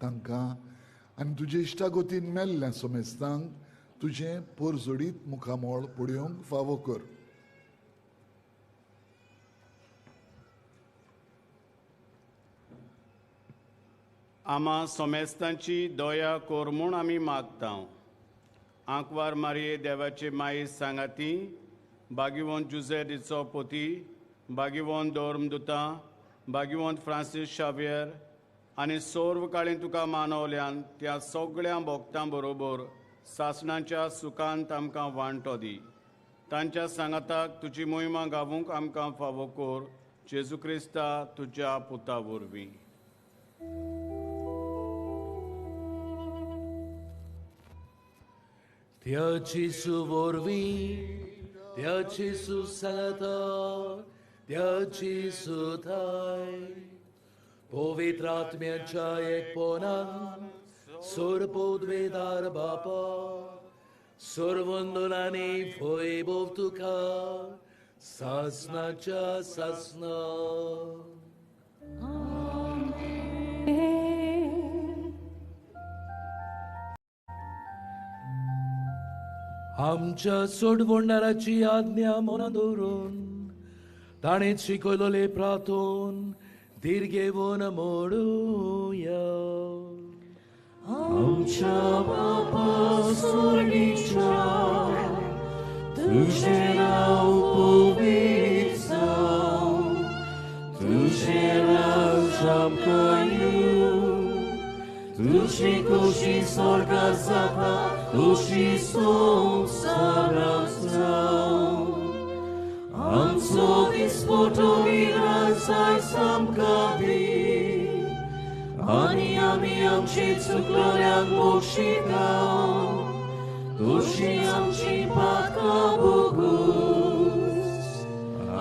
तांकां आनी तुजे इश्टागोतीन मेल्ल्या सोमेस्तांक तुजें परजोडीत मुखामोळ पडयोंक फावो कर. आमा सोमेस्तांची दया कोर म्हूण आमी मागता. आंकवार मारये देवाचे माये सांगाती, बागीवंत जुझेरीचो पोती, बागीवंत धर्मदुतां, बागीवंत फ्रांसीस शावियर आनी सर्व काळी तुका मानवल्यान त्या सगळ्या भक्तां बरोबर सासणाच्या सुखांत आमकां वांटो दी. तांच्या सांगाताक तुजी मोहिमा गावूंक आमकां फावो कर. जेजू क्रिस्ता तुज्या पुता वरवीं. त्या जेजू वरवीं, त्या जेजू सांगाता, त्या जेजू थाय पवित्र आत्म्याच्या एकपणान सर्वोद्वेदार बापा सर्वंदनाने वैभव तुका सासनाच्या सासना. आमच्या सोडवणाराची आज्ञा मनात दवरून ताणें शिकयलोले प्रार्थोन दीर्घेवन मोडूया. आमच्या बापा स्वर्गीच्या, तुझे नाव पवित्र जावं, तुझे राज्य आमकां येवं, तुझी खोशी स्वर्गांत जाता तशी संवसारांत जावं. आमचो दिसपटो आज आमकां दी आनी आमी आमची चुकलोल्यांक बक्षिता तशी आमची पातकां भोगूस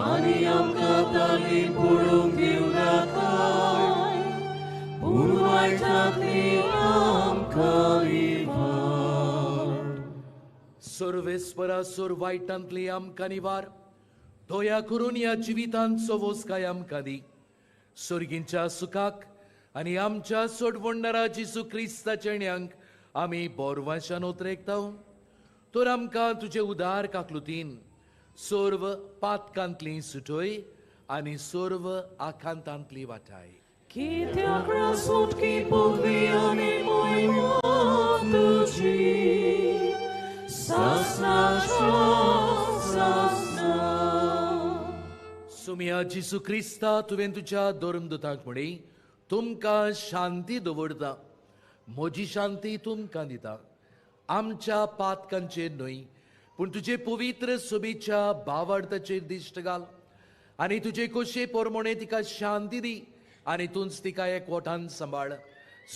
आनी आमकां तालीम पडूंक दिवं नाकाय पूण वायटांतली आमकां निवार. सर्वेस्परा सोर वायटांतली आमकां निवार. दया करून या जिवितांचो वोसकाय आमकां दी. सर्गींच्या सुखाक आनी आमच्या सोडवणारा जिसू क्रिस्ताच्या येण्याक आमी बोरवाशान उतरेकता. तर आमकां तुजे उदार काकलुतीन सर्व पातकांतली सुटोय आनी सर्व आखांतांतली वाटाय. कित्याक रासोटकी पदवी आनी मोहिमा तुजी सासणाच्या सासना. सुमिया जिसू क्रिस्ता तुवें तुज्या धर्मदुतांक म्हणी तुमकां शांती दवरता. म्हजी शांती तुमकां दिता. आमच्या पातकांचेर न्हय पूण तुजे पवित्र सोबीच्या भावार्थाचेर दिश्ट घाल आनी तुजे खोशे पोरमोणे तिका शांती दी आनी तूंच तिका एकवटान सांबाळ.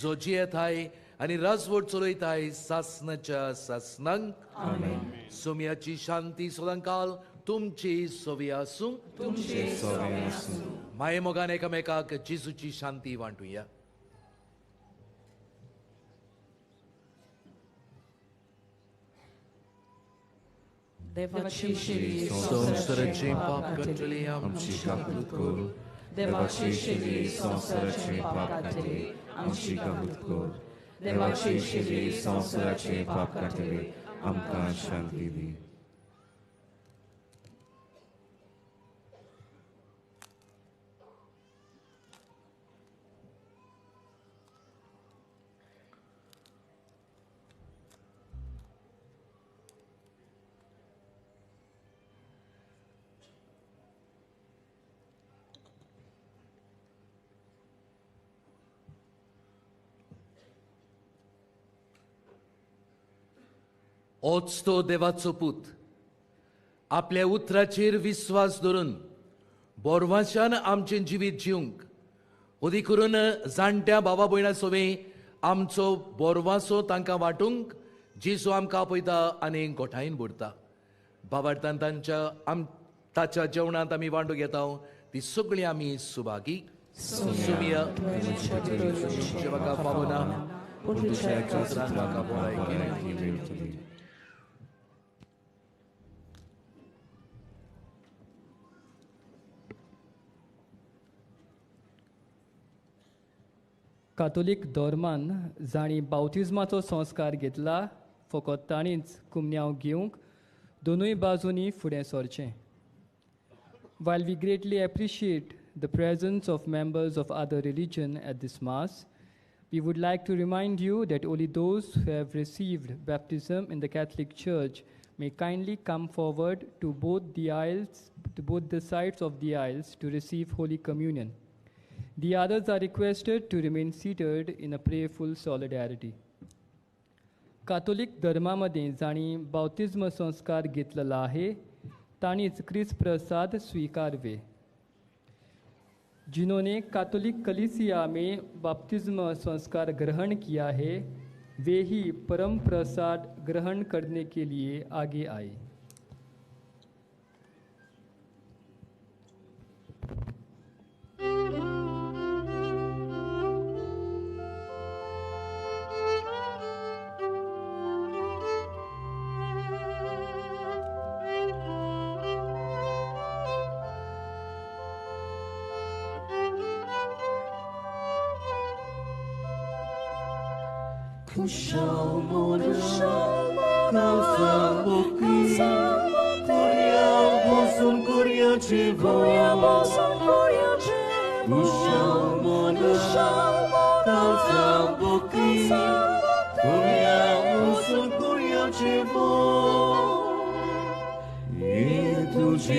जो जियेताय आनी राजवट चलयताय सासनाच्या सासनांक. सुमियाची शांती सदांकाल तुमची सोवी आसूं. माये मोगान एकामेकाक जिसूची शांती वांटुया. देवाची शेली संसाराचे पाप काटले आमची काकूत कर देवाची शेली संसाराचे पाप काटले आमची काकूत कर देवाची शेली संसाराचे पाप काटले आमकां शांती दी होच तो देवाचो पूत आपल्या उतराचेर विश्वास धरून बोरवाशान आमचें जिवीत जिवंक उदी करून जाणट्या भावा भयणां सोवे आमचो बोरवासो तांकां वांटूंक जेजू आमकां आपयता आनी गोठायन बुडता बाबार्थान ताच्या जेवणांत आमी वांटो घेता ती सगळीं आमी सुभागी सुमिया जेवाका पावना कातोलीक धर्मान जाणी बावतिजमाचो संस्कार घेतला फकत ताणीच कुमन्यांव घेवंक दोनूय बाजूंनी फुडें सरचें. While we greatly appreciate the presence of members of other religion at this Mass, we would like to remind you that only those who have received baptism in the Catholic Church may kindly come forward to both the sides of the aisles to receive Holy Communion. The others are requested to remain seated in a prayerful solidarity. कातोलिक धर्मामध्ये जाणी बावतिस्म संस्कार घेतलेला आहे ताणीच ख्रिस्त प्रसाद स्वीकारवे. जिन्होंने कातोलिक कलीसिया में बपतिस्म संस्कार ग्रहण किया है वे ही परम प्रसाद ग्रहण करने के लिए आगे आए.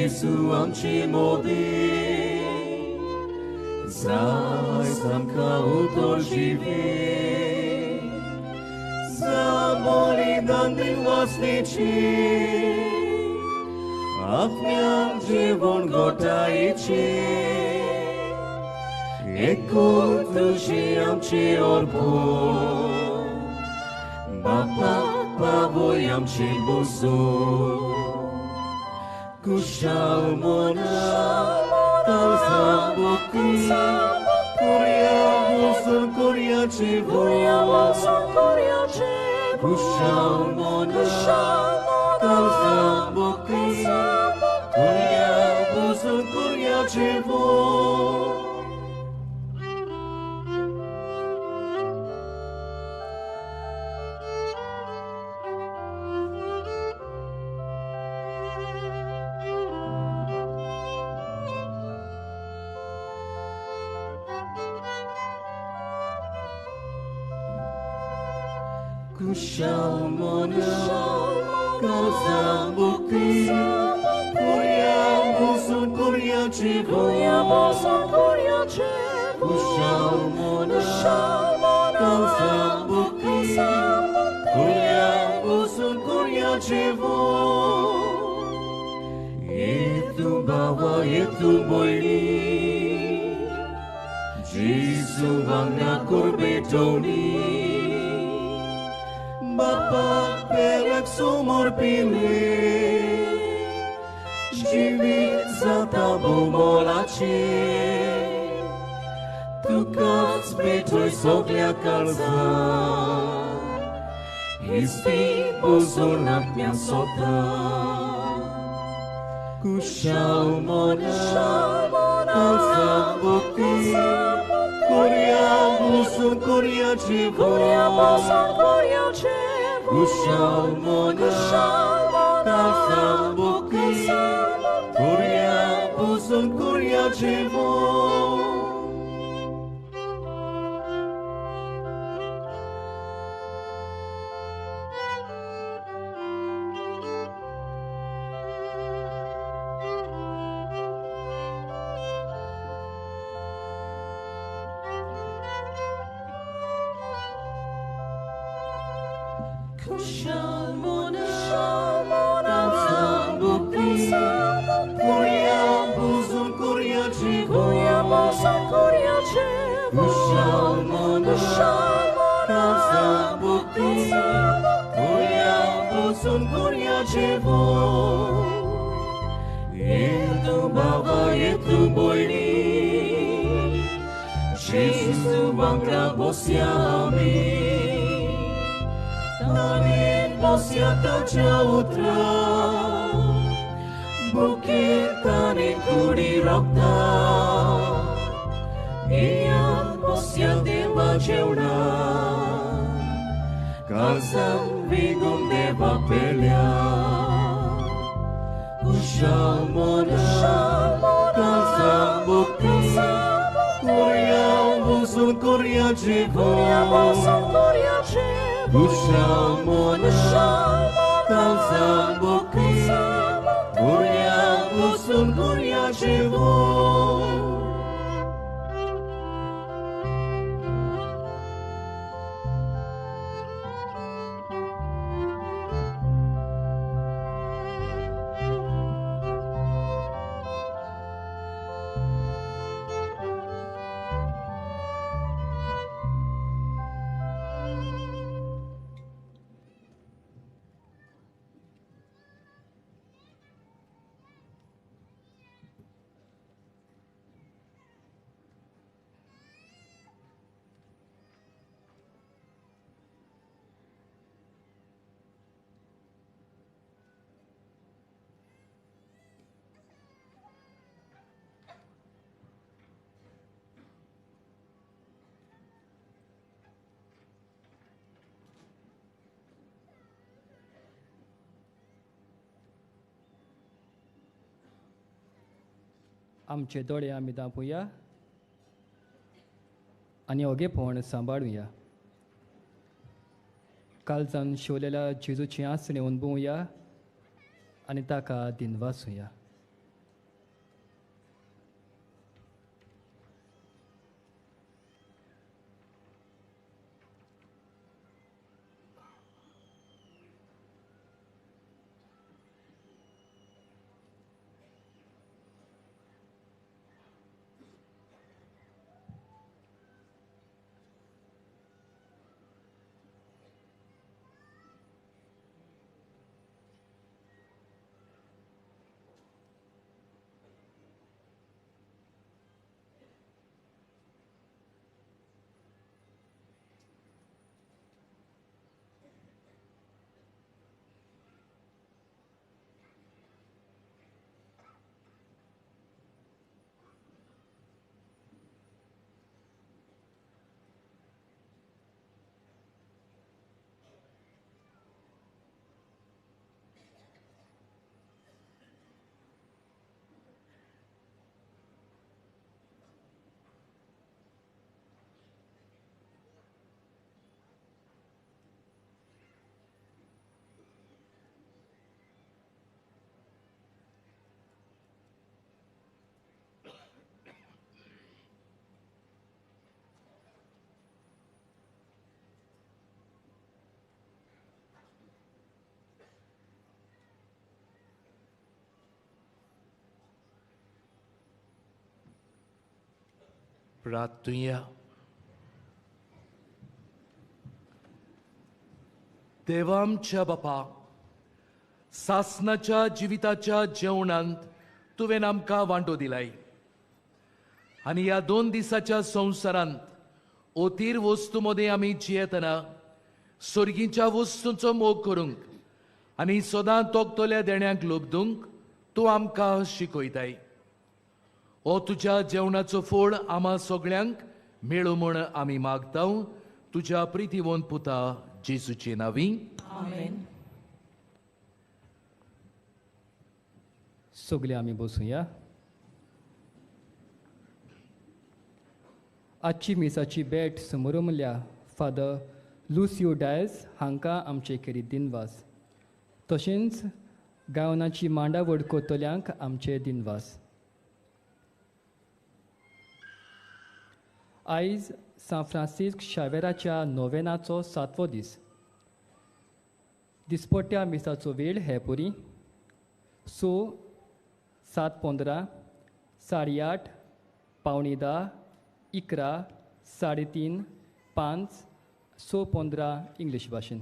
Gesù amci modi Zaj zamka utoživi Zaboli dan din własnici Apmiam živon gotajići Eko tuži amci orbu Bapa pavoj amci buzu Kushal mona, tal zambuki, Korea bosun Korea chivo, Kushal mona, tal zambuki, Korea bosun Korea chivo. Kushalmona, Kalzambuki, Korea bosun Korea chivo, Kushalmona, Kalzambuki, Korea bosun Korea chivo. Yetu bawa yetu boini, Jesu vanga kurbetoni. Bapa perek sumur pilih Živit za tabo molači Tukad zbitoj soglja kalza Isti buzur napnja sota Kushal Mona कालsambuki Korea musun Korea chivo Kushal mona kasambuki Korea musun Korea chivo Itu baba itu boini Jesus bangga bosia ami Tanin bosia tajautra Bukit tanin kudi rokta Iyan bosia deva jeuna Kasam vigum deva pelya Kushal mona kasambuki Korea musun Korea chivo Kushal mona kasambuki Korea musun Korea chivo आमचे दोळे आमी दांपुया आनी ओगेपण सांबाळुया काळजान शिवलेल्या जेजूची आसणी अणभवुया आनी ताका दिनवासुया प्रार्थुया देवा आमच्या बापा सासनाच्या जिविताच्या जेवणांत तुवें आमकां वांटो दिलाय आनी ह्या 2 दिसाच्या संवसारांत ओतीर वस्तू मदें आमी जियेतना सर्गीच्या वस्तूंचो मोग करूंक आनी सदां तोगतोल्या देण्याक लोबदूंक तूं आमकां शिकयताय. हो तुज्या जेवणाचो फळ आम्हा सगळ्यांक मेळो म्हूण आमी मागतां तुज्या प्रितीवंत पुता जेजूचे नांवी. आमेन. सगळे आमी बसूया. आजची मिसाची भेट समोरमल्या फादर लुसियो डायस हांकां आमचे खेरीत दिनवास. तशेंच गांवनाची मांडावळ कोतोल्यांक आमचे दिनवास. आयज सान फ्रांसिस्क शावेराच्या नोवेनाचो 7वो दीस. दिसपट्ट्या मिसाचो वेळ हे पुरी 6, 7:15, 8:30, 9:45, 11, 3:30, 5, 6:15 इंग्लीश भाशेन.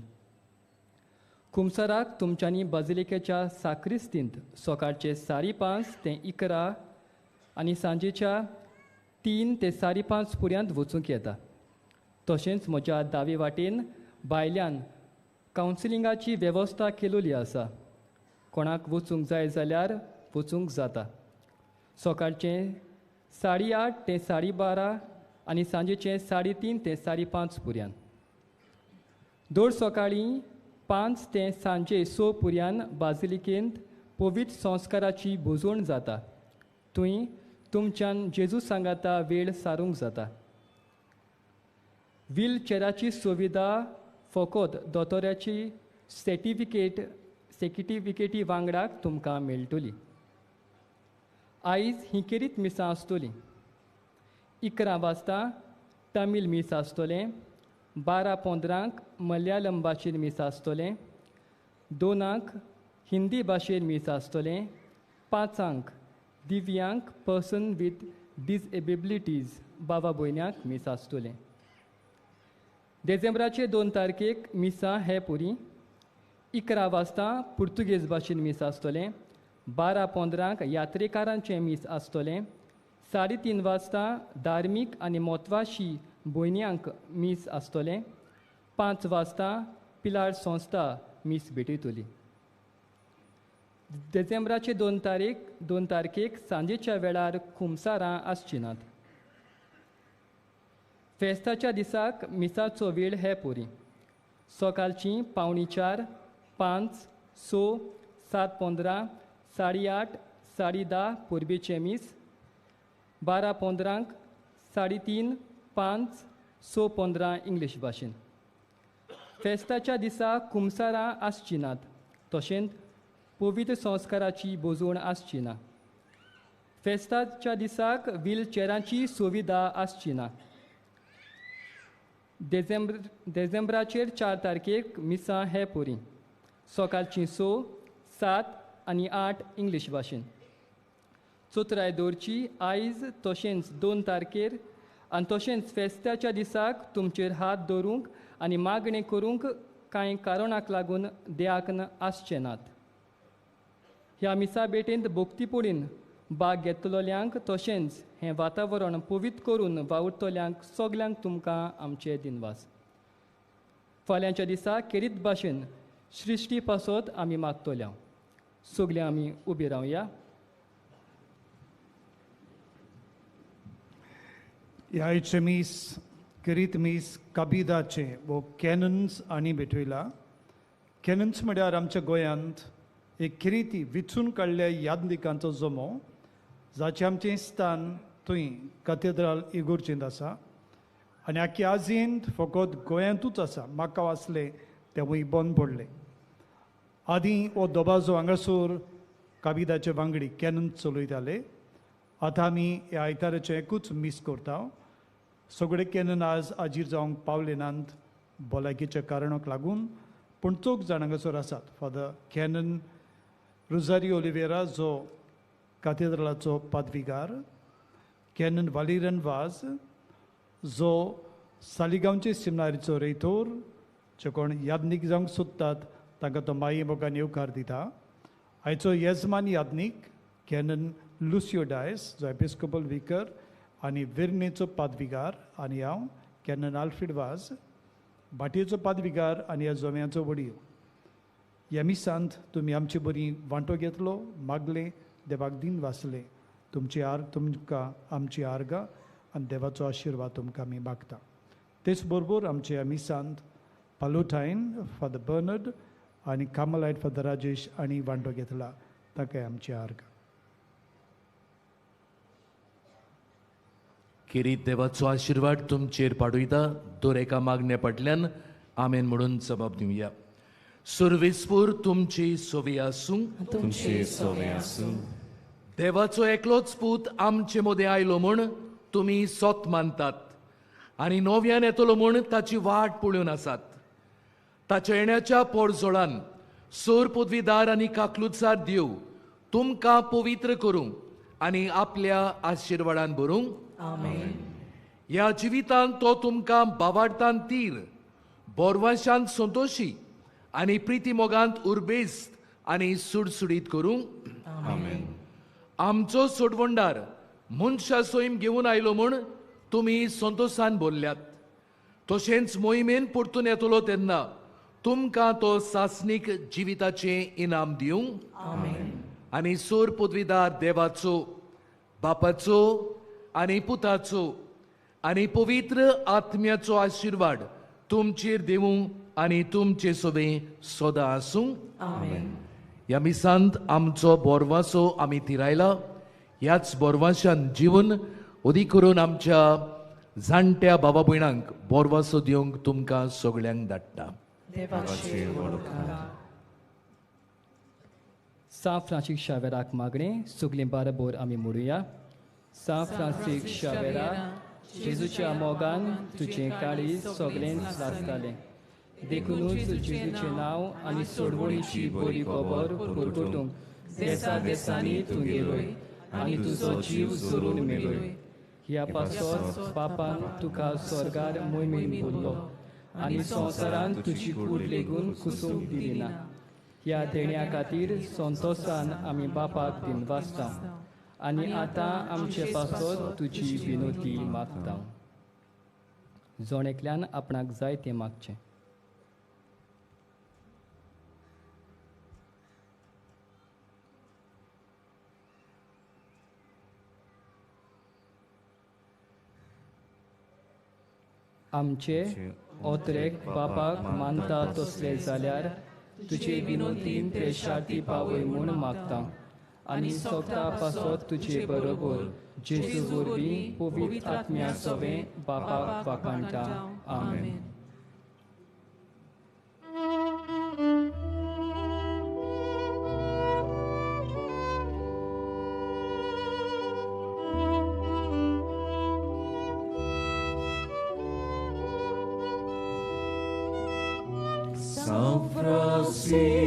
कुमसाराक तुमच्यांनी बाजिलिकेच्या साक्रिस्तींत सकाळचे 5:30 ते 11 आनी सांजेच्या 3 ते 5:30 पर्यंत वचूंक येता. तशेंच म्हज्या दावे वाटेन भायल्यान कावन्सिलिंगाची वेवस्था केलेली आसा. कोणाक वचूंक जाय जाल्यार वचूंक जाता. सकाळचे 8:30 ते 12:30 आनी सांजेचे 3:30 ते 5:30 पर्यंत. दर सकाळीं 5 ते सांजे 6 पर्यंत बाजिलिकेंत पवित्र संस्काराची बुजवण जाता. थंय तुमच्यान जेजू सांगाता वेळ सारूंक जाता. व्हीलचॅराची सुविधा फकत दोतोराची सर्टिफिकेटी वांगडाक तुमकां मेळटली. आयज ही खेरीत मिसां आसतली. 11 वाजता तमीळ मीस आसतलें. 12:15 मलयालम भाशेन मीस आसतलें. 2 हिंदी भाशेन मीस आसतलें. 5 दिव्यांग पर्सन विथ डिसेबिलिटीज बाबा भयण्यांक मीस आसतलें. डिसेंबराचे 2 तारखेक मिसां हे पुरी 11 वाजता पुर्तुगेज भाशेन मीस आसतलें. 12:15 यात्रेकारांचें मीस आसतलें. 3:30 वाजता धार्मीक आनी म्हत्वाची भयण्यांक मीस आसतलें. 5 वाजता पिलार संस्था मीस भेटयतली. डिसेंबराचे 2 तारखेक सांजेच्या वेळार खुमसारां आसची नात. फेस्ताच्या दिसाक मिसाचो वेळ हे पुरी सकाळची 4:45, 5, 6, 7:15, 8:30, 10:30 पुर्बेचे मीस. 12:15, 3:30, 5, 6:15 इंग्लीश भाशेन. फेस्ताच्या दिसा कुमसारां आसची नात. तशेंच पवित्र संस्काराची बोजवण आसची ना. फेस्ताच्या दिसाक व्हीलचॅरांची सुविधा आसची ना. डिसेंबराचेर 4 तारखेक मिसां हे पुरी सकाळची 6, 7 आनी 8 इंग्लीश भाशेन. चोत्राय दोरची आयज तशेंच 2 तारखेर आनी तशेंच फेस्ताच्या दिसाक तुमचेर हात दवरूंक आनी मागणी करूंक कांय कारणाक लागून देयाकन आसचे नात. ह्या मिसा भेटेंत भोक्तीपोडीन भाग घेतलोल्यांक तशेंच हें वातावरण पवित्र करून वावुरतल्यांक सगल्यांक तुमकां आमचे दिनवास. फाल्यांच्या दिसा खेरीत भाशेन सृश्टी पासत आमी मागतल्या. सगळे आमी उबी रावया. ह्याचे मीस किरीत मीस काबिदाचे वो कॅनन्स आनी भेटयला. कॅनन्स म्हळ्यार आमच्या गोंयांत एक किरीती विचून काडल्या यादनिकांचो जमो जाचें आमचें स्थान थंय कॅथेड्रल इगोर्जेंत आसा आनी आख्खे आजियेंत फकत गोंयांतूच आसा. म्हाका वाचले तेवूय बंद पडले. आदीं हो दोबाजो हांगासर काबिदाचे वांगडी कॅनन चलयताले. आतां आमी ह्या आयताराचें एकूच मीस करता. सगळे कॅनन आज हाजीर जावंक पावले नात भलायकेच्या कारणाक लागून. पूण 4 जाण हांगासर आसात. फादर कॅनन रोजारियो ओलिवेरा जो कॅथेड्रलाचो पदवीगार, कॅनन वालिरन वाज जो सालिगांवचे सेमिनारीचो रेतोर, जे कोण यादनीक जावंक सोदतात तांकां तो माये मोगान येवकार दिता. आयचो येजमान यादनीक कॅनन लुसियो डायस जो एपिस्कोपल विकर आनी वेर्नेचो पदवीगार, आनी हांव कॅनन आल्फ्रेड वाज भाटयेचो पदवीगार आनी ह्या जोम्याचो वडील. ह्या मिसांत तुमी आमची बरी वांटो घेतलो, मागले, देवाक दिन वाचले. तुमकां आमची आर्गां आनी देवाचो आशिर्वाद तुमकां आमी मागता. तेच बरोबर आमचे ह्या मिसांत पालोटायन फादर बर्नर्ड आनी कामलायट फादर राजेश आनी वांटो घेतला, ताकाय आमची आर्गां. किरीत देवाचो आशिर्वाद तुमचेर पाडूयता. दर एका मागणे फाटल्यान आमेन म्हणून जबाब दिवया. सर्वेस्पूर तुमची सोवी आसूं. तुमचे सोवे आसूं. देवाचो एकलोच पूत आमचे मदें आयलो म्हूण तुमी सोत मानतात आनी नव्यान येतलो म्हूण ताची वाट पळोवन आसात. ताच्या येण्याच्या पोरजोळान सोर पदवीदार आनी काकलुतसार देव तुमकां पवित्र करूं आनी आपल्या आशिर्वादान भरूंक. आमेन. ह्या जिवितांत तो तुमकां बावार्थान तीर, बोरवाशांत संतोशी आनी प्रिती मोगांत उर्बेस्त आनी सुडसुडीत करूंक. आमेन. आमचो सोडवंडार मनशा सोयम घेवन आयलो म्हूण तुमी संतोशान बोल्ल्यात. तशेंच मोहिमेन परतून येतलो तेन्ना तुमकां तो सासनीक जिविताचें इनाम दिवंक. आमेन. आनी सोर पदवीदार देवाचो, बापाचो आनी पुताचो आनी पवित्र आत्म्याचो आशिर्वाद तुमचेर दिवूं आनी तुमचे सोबे सदां आसूं. आमेन. ह्या मिसांत आमचो बोरवासो आमी तिरायला. ह्याच बोरवाशान जीवन उदीक करून आमच्या जाणट्या भावा भयणांक बोरवासो दिवंक तुमकां सगळ्यांक धाडटा. देवाचे वडकार. सा फ्रांसीक शावेराक मागणे सगळीं बारबोर आमी म्हणुया. सा फ्रांसीक शावेरा, जेजूच्या मोगान तुजें काळीज सगळेंच लासतालें. देखूनच जेजूचें नांव आनी सोडवणीची बरी खबर परगटूंक देसा देसांनी तूं गेलोय आनी तुजो जीव जरून मेलोय. ह्या पासत बापान तुका स्वर्गार मोहिमेन बोल्लो आनी संवसारान तुजी कूड लेगून कुसूंक दिली ना. ह्या देण्या खातीर संतोशान आमी बापाक दिन वाचता आनी आतां आमचे पासत तुजी विनोती मागता. जोणेकल्यान आपणाक जाय तें मागचें. आमचे ओतरेक बापाक मानता तसले जाल्यार तुजे विनोतीन ते शाती पावय म्हूण मागता आनी सोगता पासत तुजे बरोबर जेजू वरवीं पवित्र आत्म्या सवें बापाक वाखाणटा. आमेन. São Francisco